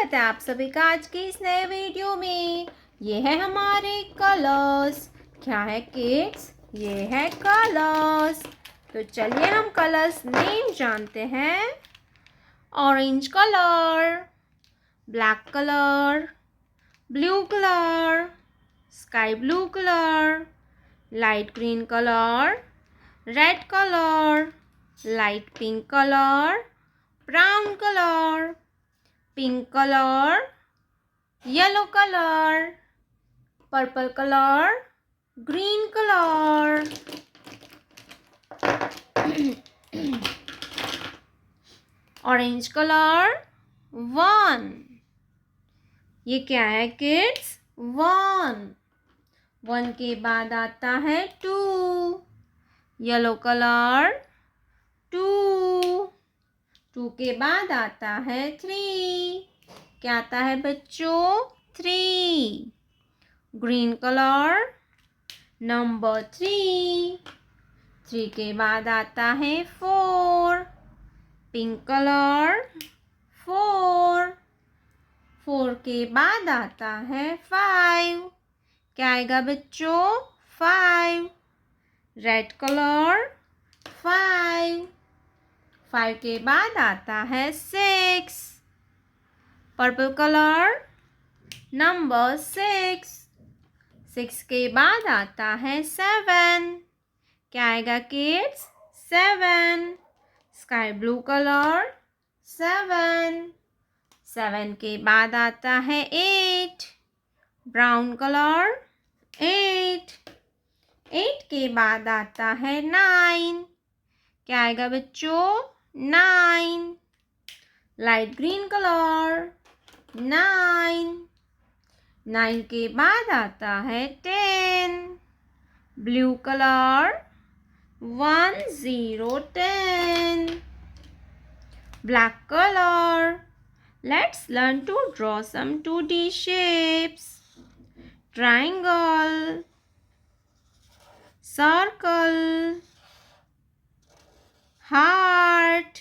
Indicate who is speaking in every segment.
Speaker 1: स्वागत है आप सभी का आज के इस नए वीडियो में। ये है हमारे कलर्स। क्या है किड्स? ये है कलर्स। तो चलिए हम कलर्स नेम जानते हैं। Orange colour, black colour, blue colour, sky blue colour, light green colour, red colour, light pink colour, brown colour, pink colour, yellow colour, purple colour, green colour. Orange colour 1। ये क्या है kids? 1। 1 के बाद आता है 2। Yellow colour 2। 2 के बाद आता है 3। क्या आता है बच्चों? 3। Green colour number 3। 3 के बाद आता है 4। Pink colour 4। 4 के बाद आता है 5। क्या आएगा बच्चों? 5। Red colour 5। 5 के बाद आता है 6। Purple colour number 6। 6 के बाद आता है 7। क्या आएगा किड्स? 7। Sky blue colour 7। 7 के बाद आता है 8। Brown colour 8। 8 के बाद आता है 9। क्या आएगा बच्चों? 9। Light green colour 9। 9 के बाद आता है 10। Blue colour 1 0 10। Black colour. Let's learn to draw some 2D shapes. Triangle, circle, heart,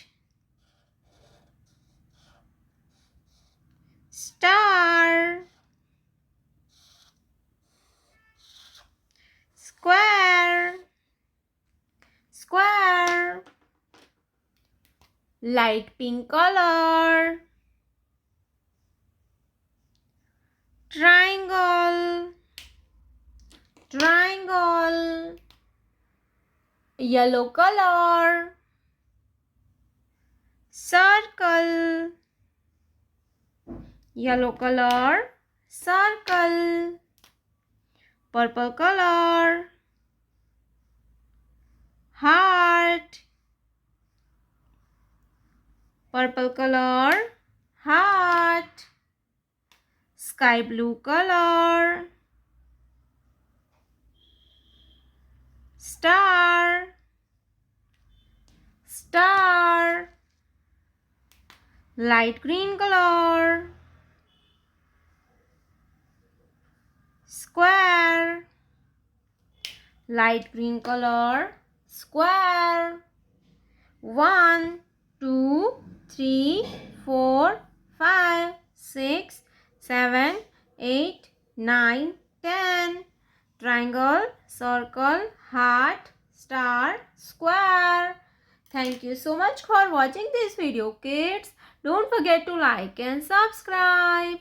Speaker 1: star, square, square, light pink color, triangle, triangle, yellow color, circle, yellow color, circle, purple color, heart, purple color, heart, sky blue color, star, star, light green color, square, light green color, square. 1 2 3 4 5 6 7 8 9 10. Triangle, circle, heart, star, square. Thank you so much for watching this video, kids. Don't forget to like and subscribe.